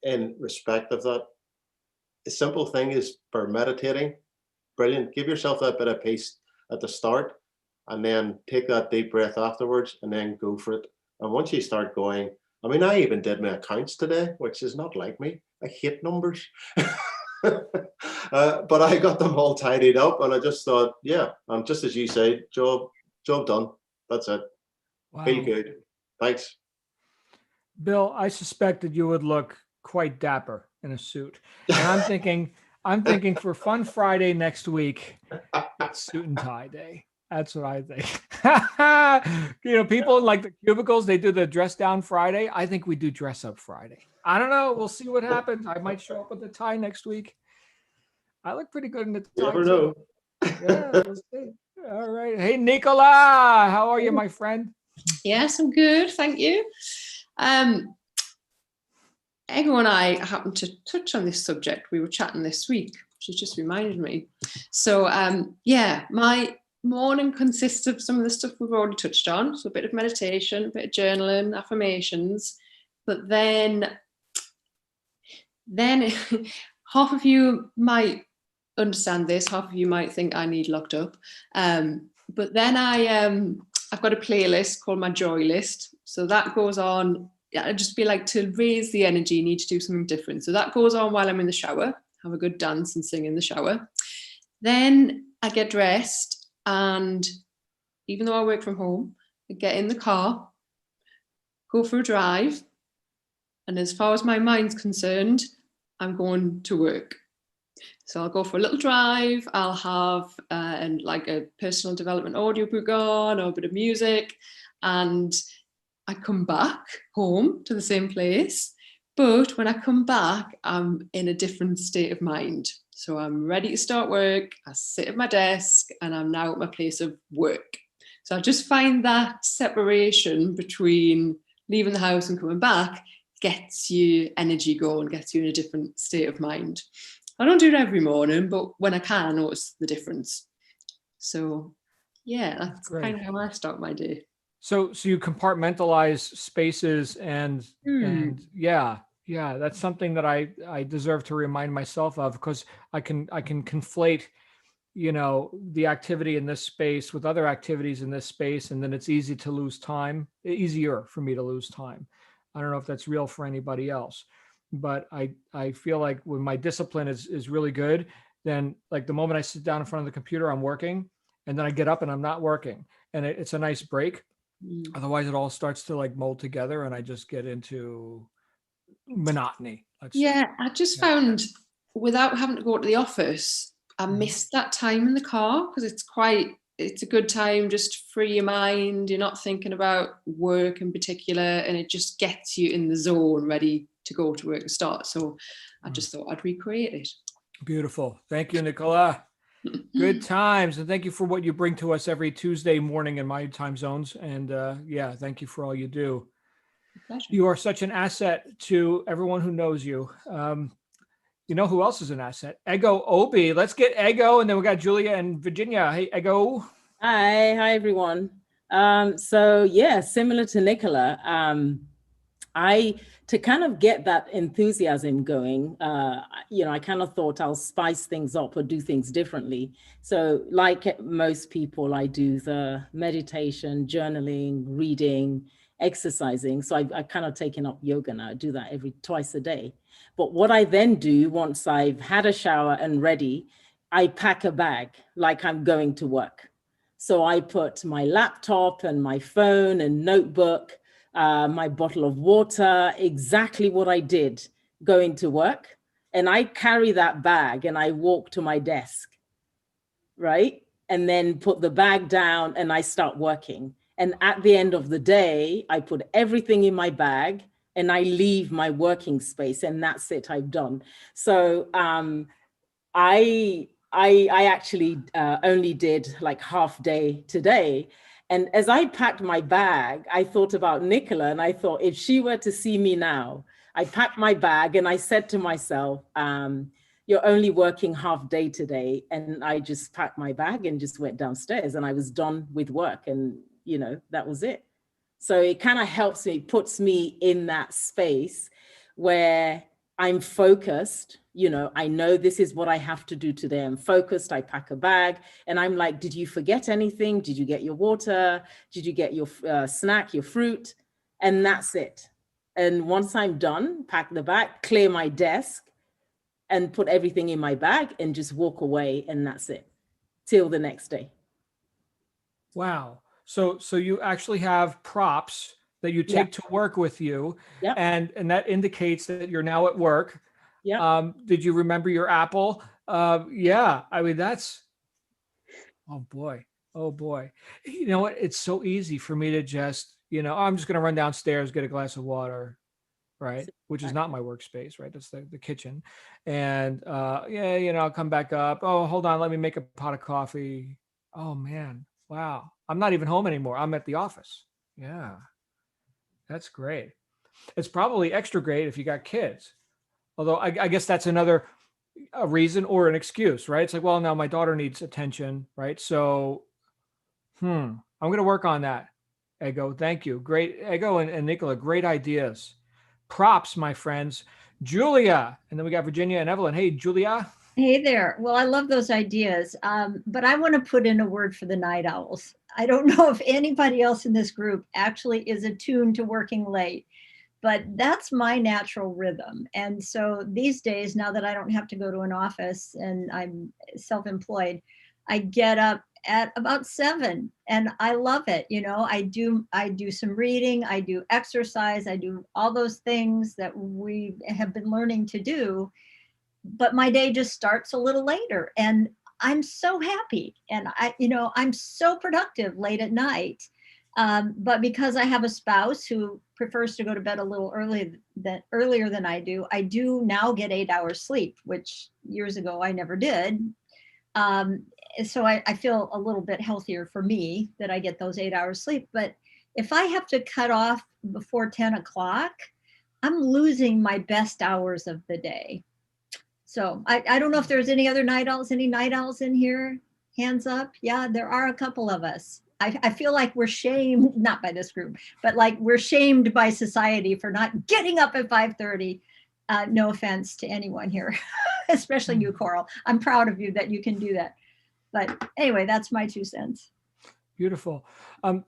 in respect of that. The simple thing is, for meditating, brilliant. Give yourself that bit of peace at the start, and then take that deep breath afterwards, and then go for it. And once you start going, I even did my accounts today, which is not like me. I hate numbers. But I got them all tidied up, and I just thought, just as you say, job done. That's it. Wow. Feel good. Thanks. Bill, I suspected you would look quite dapper in a suit. And I'm thinking for Fun Friday next week, it's suit and tie day. That's what I think. People in like the cubicles, they do the dress down Friday. I think we do dress up Friday. I don't know. We'll see what happens. I might show up with a tie next week. I look pretty good in the tie. You never too. know. Yeah, we'll see. All right. Hey, Nicola, how are you, my friend? Yes, I'm good, thank you. Ego and I happened to touch on this subject. We were chatting this week, which has just reminded me. So my morning consists of some of the stuff we've already touched on. So a bit of meditation, a bit of journaling, affirmations. But then half of you might understand this, half of you might think I need locked up. But then I've got a playlist called my joy list. So that goes on. I just feel like to raise the energy, you need to do something different. So that goes on while I'm in the shower, have a good dance and sing in the shower. Then I get dressed, and even though I work from home, I get in the car, go for a drive. And as far as my mind's concerned, I'm going to work. So I'll go for a little drive. I'll have like a personal development audiobook on or a bit of music. And I come back home to the same place. But when I come back, I'm in a different state of mind. So I'm ready to start work. I sit at my desk and I'm now at my place of work. So I just find that separation between leaving the house and coming back gets you energy going, gets you in a different state of mind. I don't do it every morning, but when I can, I notice the difference. So yeah, that's Great. kind of how I start my day. So you compartmentalize spaces and yeah, that's something that I deserve to remind myself of, because I can conflate, the activity in this space with other activities in this space, and then it's easier for me to lose time. I don't know if that's real for anybody else, but I feel like when my discipline is really good, then like the moment I sit down in front of the computer, I'm working, and then I get up and I'm not working, and it's a nice break. Otherwise it all starts to like mold together and I just get into monotony. I just found without having to go to the office, I missed that time in the car, because it's a good time just to free your mind. You're not thinking about work in particular, and it just gets you in the zone ready to go to work and start. So I just thought I'd recreate it. Beautiful. Thank you, Nicola. Good times. And thank you for what you bring to us every Tuesday morning in my time zones. And thank you for all you do. Pleasure. You are such an asset to everyone who knows you. You know who else is an asset? Ego Obi. Let's get Ego, and then we got Julia and Virginia. Hey, Ego. Hi, everyone. Similar to Nicola, to kind of get that enthusiasm going, I kind of thought I'll spice things up or do things differently. So like most people, I do the meditation, journaling, reading, exercising. So I kind of taken up yoga now. I do that twice a day. But what I then do once I've had a shower and ready, I pack a bag like I'm going to work. So I put my laptop and my phone and notebook, my bottle of water, exactly what I did going to work. And I carry that bag and I walk to my desk, right? And then put the bag down and I start working. And at the end of the day, I put everything in my bag and I leave my working space, and that's it, I've done. So I actually only did like half day today. And as I packed my bag, I thought about Nicola, and I thought if she were to see me now, I packed my bag and I said to myself, you're only working half day today. And I just packed my bag and just went downstairs, and I was done with work, and that was it. So it kind of helps me, puts me in that space where I'm focused. I know this is what I have to do today. I'm focused. I pack a bag and I'm like, did you forget anything? Did you get your water? Did you get your snack, your fruit? And that's it. And once I'm done, pack the bag, clear my desk and put everything in my bag and just walk away. And that's it till the next day. Wow. So you actually have props that you take to work with you. Yep. And that indicates that you're now at work. Yeah. Did you remember your apple? Yeah, I mean, that's, oh boy. Oh boy. You know what? It's so easy for me to just, I'm just going to run downstairs, get a glass of water, right? Which is not my workspace, right? That's the kitchen. And I'll come back up. Oh, hold on, let me make a pot of coffee. Oh man, wow. I'm not even home anymore. I'm at the office. Yeah, that's great. It's probably extra great if you got kids. Although I guess that's another a reason or an excuse, right? It's like, well, now my daughter needs attention, right? So, I'm going to work on that. Ego, thank you. Great, Ego and Nicola, great ideas. Props, my friends. Julia, and then we got Virginia and Evelyn. Hey, Julia. Hey there. Well, I love those ideas, but I want to put in a word for the night owls. I don't know if anybody else in this group actually is attuned to working late, but that's my natural rhythm. And so these days, now that I don't have to go to an office and I'm self-employed, I get up at about 7 and I love it. I do some reading, I do exercise, I do all those things that we have been learning to do, but my day just starts a little later and I'm so happy. And I'm so productive late at night. But because I have a spouse who prefers to go to bed a little earlier than I do now get 8 hours sleep, which years ago I never did. So I feel a little bit healthier for me that I get those 8 hours sleep. But if I have to cut off before 10 o'clock, I'm losing my best hours of the day. So I don't know if there's any other night owls, in here? Hands up. Yeah, there are a couple of us. I feel like we're shamed, not by this group, but like we're shamed by society for not getting up at 5:30. No offense to anyone here, especially you, Coral. I'm proud of you that you can do that. But anyway, that's my 2 cents. Beautiful.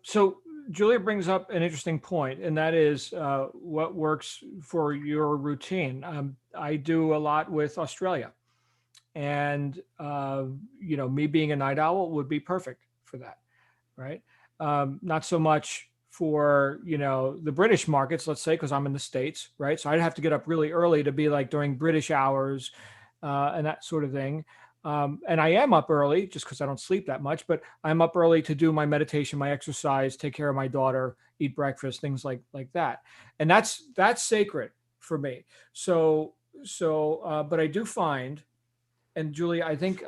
So Julia brings up an interesting point, and that is what works for your routine. I do a lot with Australia, and me being a night owl would be perfect for that, right? Not so much for the British markets, let's say, because I'm in the States, right? So I'd have to get up really early to be like during British hours and that sort of thing. And I am up early just because I don't sleep that much, but I'm up early to do my meditation, my exercise, take care of my daughter, eat breakfast, things like that. And that's sacred for me. So, but I do find, and Julia, I think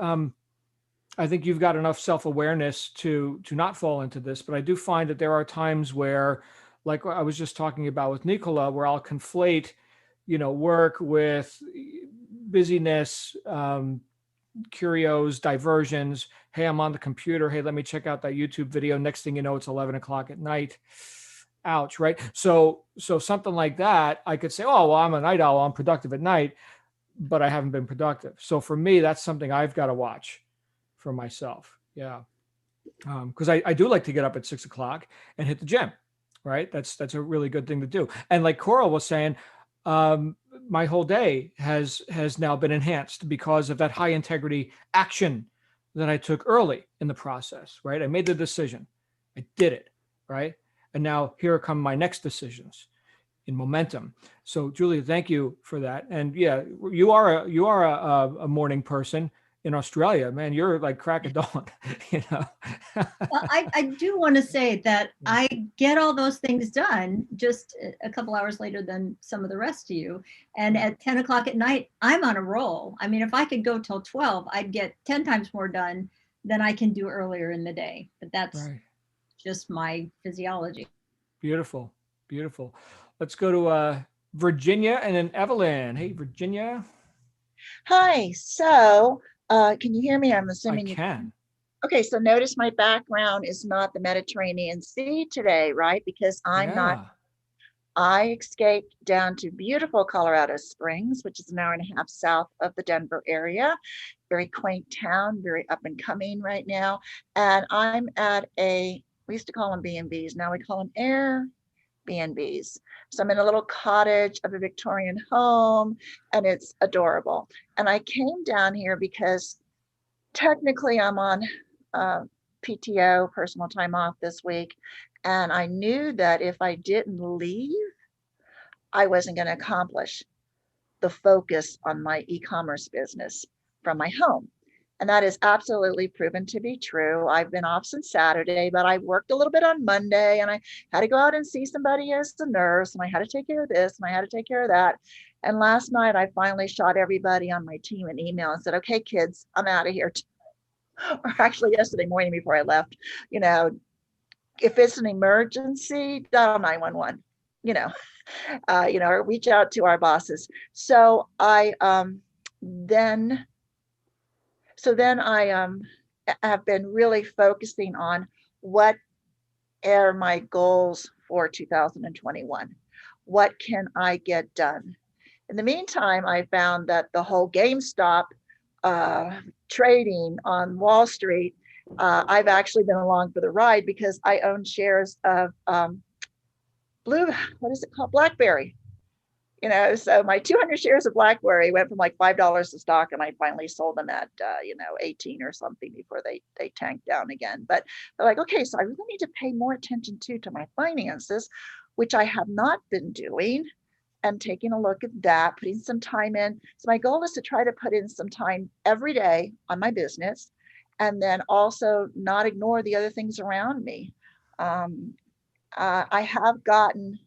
you've got enough self-awareness to not fall into this, but I do find that there are times where, like I was just talking about with Nicola, where I'll conflate, work with busyness, curios, diversions. Hey, I'm on the computer. Hey, let me check out that YouTube video. Next thing you know, it's 11 o'clock at night. Ouch, right? So something like that, I could say, oh, well, I'm a night owl. I'm productive at night, but I haven't been productive. So for me, that's something I've got to watch for myself. Yeah. Because I do like to get up at 6 o'clock and hit the gym, right? That's a really good thing to do. And like Coral was saying, my whole day has now been enhanced because of that high integrity action that I took early in the process, right? I made the decision, I did it, right? And now here come my next decisions in momentum. So Julia, thank you for that. And yeah, you are a morning person in Australia, man. You're like crack of dawn, Well, I do want to say that I get all those things done just a couple hours later than some of the rest of you. And at 10 o'clock at night, I'm on a roll. I mean, if I could go till 12, I'd get 10 times more done than I can do earlier in the day. But that's just my physiology. Beautiful. Beautiful. Let's go to Virginia and then Evelyn. Hey, Virginia. Hi. So can you hear me? I'm assuming I can. Okay, so notice my background is not the Mediterranean Sea today, right? Because I escaped down to beautiful Colorado Springs, which is an hour and a half south of the Denver area. Very quaint town, very up and coming right now. And I'm at we used to call them B&Bs, now we call them Airbnbs. So I'm in a little cottage of a Victorian home, and it's adorable. And I came down here because technically I'm on PTO, personal time off this week, And I knew that if I didn't leave, I wasn't going to accomplish the focus on my e-commerce business from my home. And that is absolutely proven to be true. I've been off since Saturday, but I worked a little bit on Monday, and I had to go out and see somebody as a nurse, and I had to take care of this, and I had to take care of that. And last night I finally shot everybody on my team an email and said, okay, kids, I'm out of here. Or actually yesterday morning before I left, you know, if it's an emergency, dial 911, you know, or reach out to our bosses. So then I have been really focusing on what are my goals for 2021. What can I get done? In the meantime, I found that the whole GameStop trading on Wall Street, I've actually been along for the ride because I own shares of BlackBerry. You know, so my 200 shares of BlackBerry went from like $5 a stock, and I finally sold them at 18 or something before they tanked down again. But they're like, okay, so I really need to pay more attention to my finances, which I have not been doing, and taking a look at that, putting some time in. So my goal is to try to put in some time every day on my business, and then also not ignore the other things around me. I have gotten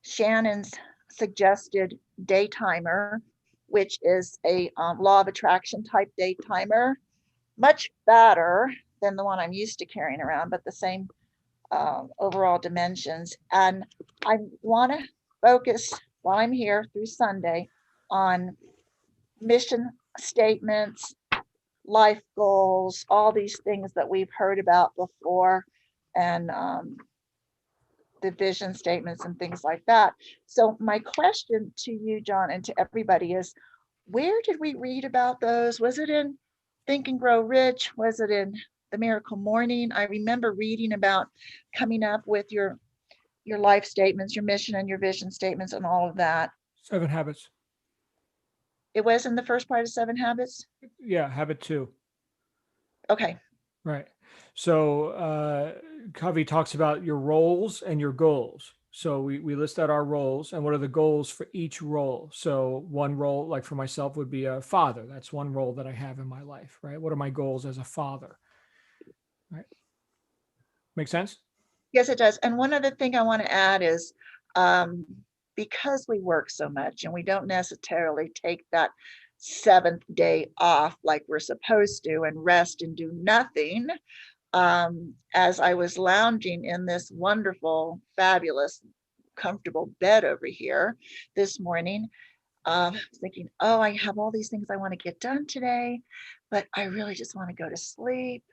Shannon's suggested day timer, which is a law of attraction type day timer, much better than the one I'm used to carrying around, but the same overall dimensions. And I want to focus while I'm here through Sunday on mission statements, life goals, all these things that we've heard about before, and the vision statements and things like that. So my question to you, John, and to everybody is, where did we read about those? Was it in Think and Grow Rich? Was it in The Miracle Morning? I remember reading about coming up with your life statements, your mission and your vision statements and all of that. 7 Habits. It was in the first part of 7 Habits? Yeah, habit 2. Okay. Right. So Covey talks about your roles and your goals. So we list out our roles and what are the goals for each role. So one role, like for myself, would be a father. That's one role that I have in my life, right? What are my goals as a father? Right. Make sense? Yes, it does. And one other thing I want to add is because we work so much and we don't necessarily take that 7th day off like we're supposed to and rest and do nothing. As I was lounging in this wonderful, fabulous, comfortable bed over here this morning, thinking, oh, I have all these things I want to get done today, but I really just want to go to sleep.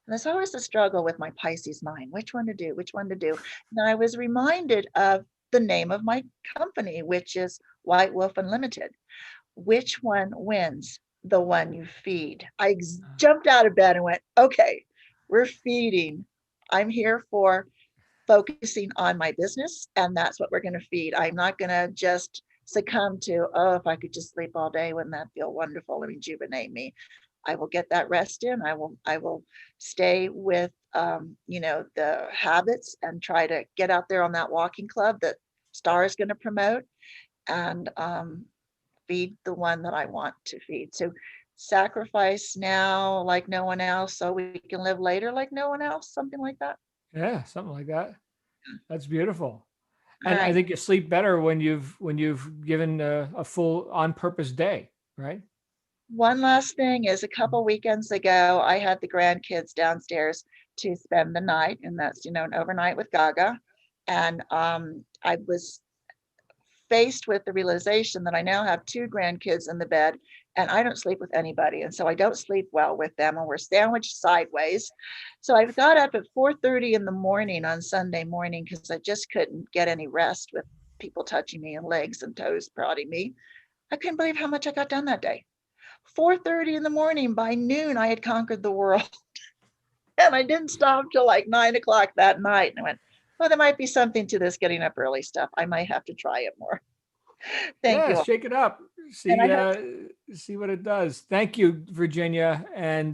And there's always a struggle with my Pisces mind, which one to do. And I was reminded of the name of my company, which is White Wolf Unlimited. Which one wins? The one you feed. I jumped out of bed and went, okay, we're feeding. I'm here for focusing on my business, and that's what we're going to feed. I'm not going to just succumb to, oh, if I could just sleep all day, wouldn't that feel wonderful and rejuvenate me? I will get that rest in. I will stay with the habits and try to get out there on that walking club that Star is going to promote, and feed the one that I want to feed. So sacrifice now like no one else so we can live later like no one else, something like that. Yeah, something like that. That's beautiful. And All right. I think you sleep better when you've given a full on purpose day, right? One last thing is, a couple weekends ago, I had the grandkids downstairs to spend the night, and that's, an overnight with Gaga. And I was faced with the realization that I now have 2 grandkids in the bed, and I don't sleep with anybody. And so I don't sleep well with them, and we're sandwiched sideways. So I got up at 4:30 in the morning on Sunday morning because I just couldn't get any rest with people touching me and legs and toes prodding me. I couldn't believe how much I got done that day. 4:30 in the morning, by noon, I had conquered the world. And I didn't stop till like 9 o'clock that night. And I went, well, there might be something to this getting up early stuff. I might have to try it more. Thank you. Shake it up. See what it does. Thank you, Virginia, and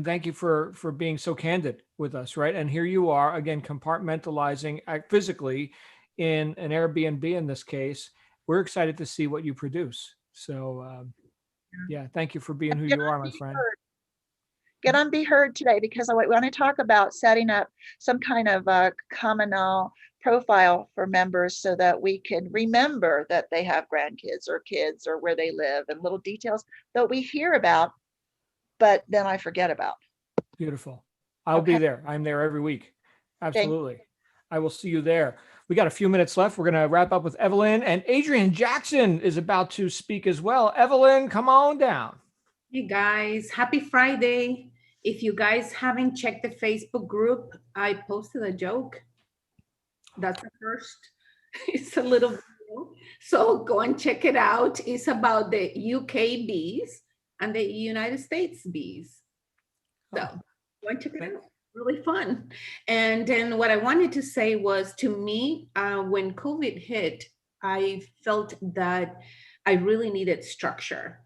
thank you for being so candid with us, right? And here you are again, compartmentalizing physically in an Airbnb. In this case, we're excited to see what you produce. So, yeah, thank you for being who you are, my friend. Get on Be Heard today, because I want to talk about setting up some kind of a communal profile for members so that we can remember that they have grandkids or kids or where they live and little details that we hear about, but then I forget about. Beautiful. I'll be there. I'm there every week. Absolutely. I will see you there. We got a few minutes left. We're going to wrap up with Evelyn, and Adrian Jackson is about to speak as well. Evelyn, come on down. Hey guys, happy Friday. If you guys haven't checked the Facebook group, I posted a joke. That's the first. It's a little video. So go and check it out. It's about the UK bees and the United States bees. So go and check it out. Really fun. And then what I wanted to say was, to me, when COVID hit, I felt that I really needed structure.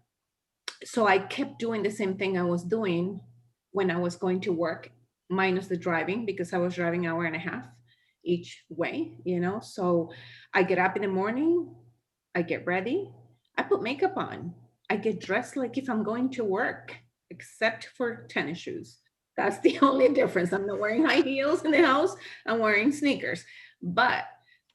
So I kept doing the same thing I was doing when I was going to work, minus the driving, because I was driving an hour and a half each way, you know? So I get up in the morning, I get ready, I put makeup on, I get dressed like if I'm going to work, except for tennis shoes. That's the only difference. I'm not wearing high heels in the house, I'm wearing sneakers. But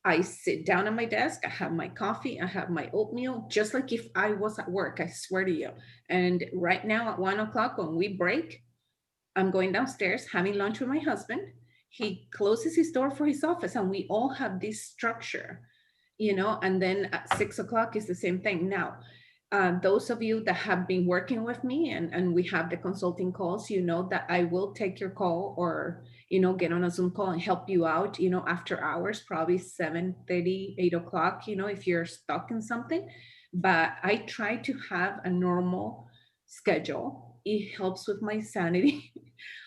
I sit down at my desk, I have my coffee, I have my oatmeal, just like if I was at work, I swear to you. And right now at 1 o'clock when we break, I'm going downstairs, having lunch with my husband. He closes his door for his office and we all have this structure, you know, and then at 6 o'clock is the same thing. Now, those of you that have been working with me and we have the consulting calls, you know that I will take your call or, you know, get on a Zoom call and help you out, you know, after hours, probably 7:30, 8 o'clock, you know, if you're stuck in something. But I try to have a normal schedule. It helps with my sanity,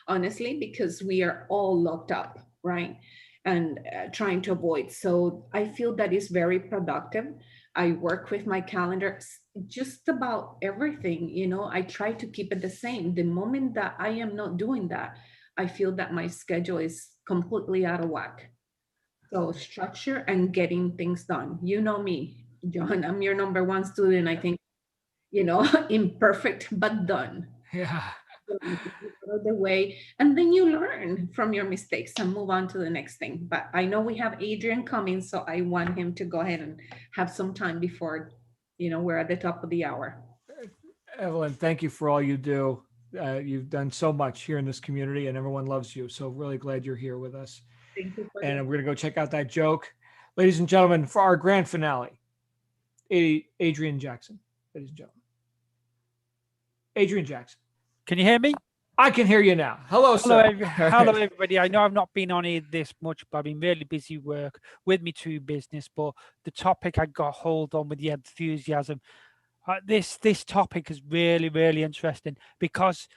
honestly, because we are all locked up, right? And trying to avoid. So I feel that is very productive. I work with my calendar, just about everything, you know, I try to keep it the same. The moment that I am not doing that, I feel that my schedule is completely out of whack. So structure and getting things done. You know me, John, I'm your number one student, I think, you know, imperfect, but done. Yeah. The way, and then you learn from your mistakes and move on to the next thing. But I know we have Adrian coming, so I want him to go ahead and have some time before, you know, we're at the top of the hour. Evelyn, thank you for all you do. You've done so much here in this community and everyone loves you. So really glad you're here with us. Thank you. And we're going to go check out that joke. Ladies and gentlemen, for our grand finale, Adrian Jackson, ladies and gentlemen. Adrian Jackson. Can you hear me? I can hear you now. Hello, sir. Hello, everybody. I know I've not been on here this much, but I've been really busy work with me to business. But the topic I got hold on with the enthusiasm, this topic is really, really interesting because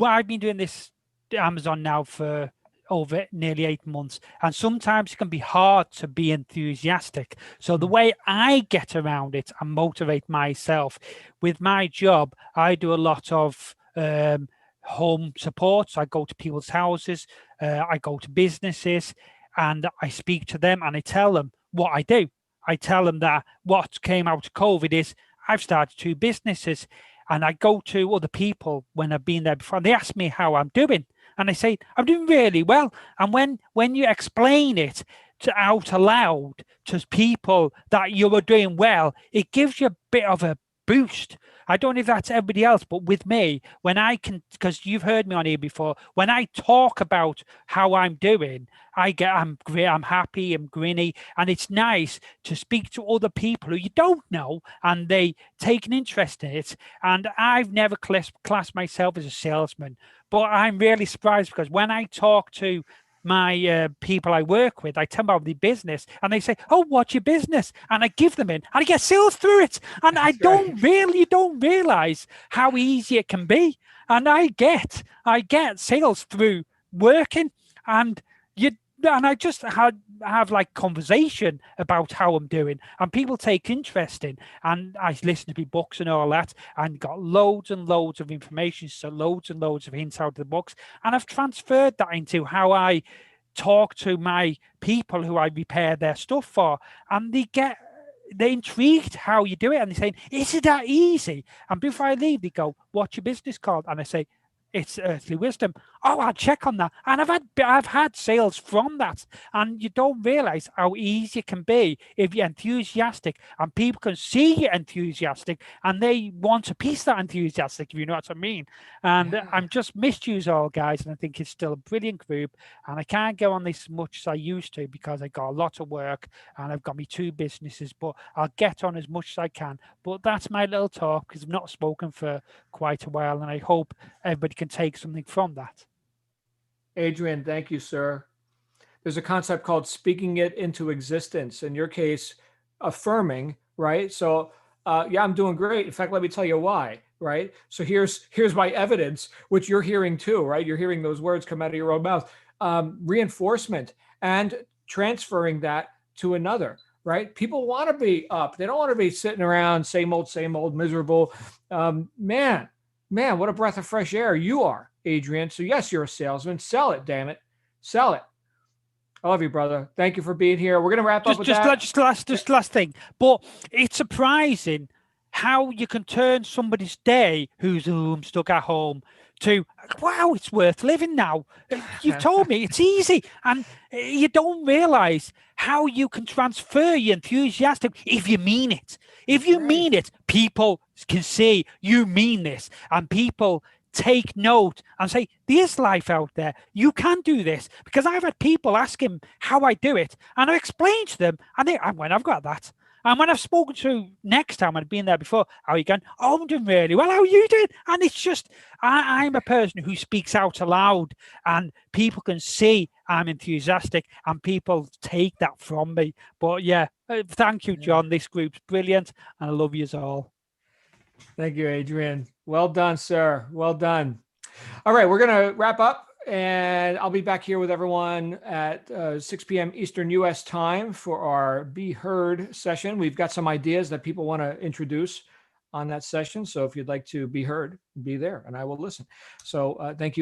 I've been doing this Amazon now for over nearly 8 months, and sometimes it can be hard to be enthusiastic. So the way I get around it and motivate myself with my job, I do a lot of home support. So I go to people's houses, I go to businesses, and I speak to them and I tell them what I do. I tell them that what came out of COVID is I've started 2 businesses, and I go to other people when I've been there before, and they ask me how I'm doing, and I say I'm doing really well. And when you explain it out loud to people that you are doing well, it gives you a bit of a boost. I don't know if that's everybody else, but with me, when I can, because you've heard me on here before, when I talk about how I'm doing, I'm great, I'm happy, I'm grinny, and it's nice to speak to other people who you don't know and they take an interest in it. And I've never classed myself as a salesman, but I'm really surprised because when I talk to my people I work with, I tell them about the business and they say, oh, what's your business? And I give them in and I get sales through it. And you don't realize how easy it can be. And I get sales through working, and and I just have like conversation about how I'm doing, and people take interest in, and I listen to my books and all that, and got loads and loads of information, so loads and loads of hints out of the books, and I've transferred that into how I talk to my people who I repair their stuff for, and they're intrigued how you do it, and they're saying, "Is it that easy?" And before I leave, they go, "What's your business called?" And I say, "It's Earthly Wisdom." Oh, I'll check on that. And I've had sales from that. And you don't realize how easy it can be if you're enthusiastic, and people can see you're enthusiastic, and they want a piece of that enthusiastic, if you know what I mean. And I'm just missed you all, guys, and I think it's still a brilliant group. And I can't go on this as much as I used to because I got a lot of work and I've got me 2 businesses, but I'll get on as much as I can. But that's my little talk, because I've not spoken for quite a while, and I hope everybody can take something from that. Adrian, thank you, sir. There's a concept called speaking it into existence. In your case, affirming, right? So, yeah, I'm doing great. In fact, let me tell you why, right? So here's my evidence, which you're hearing too, right? You're hearing those words come out of your own mouth. Reinforcement and transferring that to another, right? People want to be up. They don't want to be sitting around, same old, miserable. Man, what a breath of fresh air you are, Adrian. So yes, you're a salesman. Sell it, damn it. Sell it. I love you, brother. Thank you for being here. We're going to wrap up with that. Just last thing. But it's surprising how you can turn somebody's day who's stuck at home to, wow, it's worth living now. You've told me it's easy. And you don't realize how you can transfer your enthusiasm if you mean it. If you mean it, people can see you mean this, and people take note and say, there's life out there. You can do this. Because I've had people asking how I do it, and I explained to them, and when I've got that. And when I've spoken to next time, I've been there before, how are you going? Oh, I'm doing really well. How are you doing? And it's just, I'm a person who speaks out aloud, and people can see I'm enthusiastic, and people take that from me. But yeah, thank you, John. This group's brilliant, and I love you all. Thank you, Adrian. Well done, sir. Well done. All right, we're going to wrap up, and I'll be back here with everyone at 6 p.m. Eastern U.S. time for our Be Heard session. We've got some ideas that people want to introduce on that session. So if you'd like to be heard, be there, and I will listen. So thank you.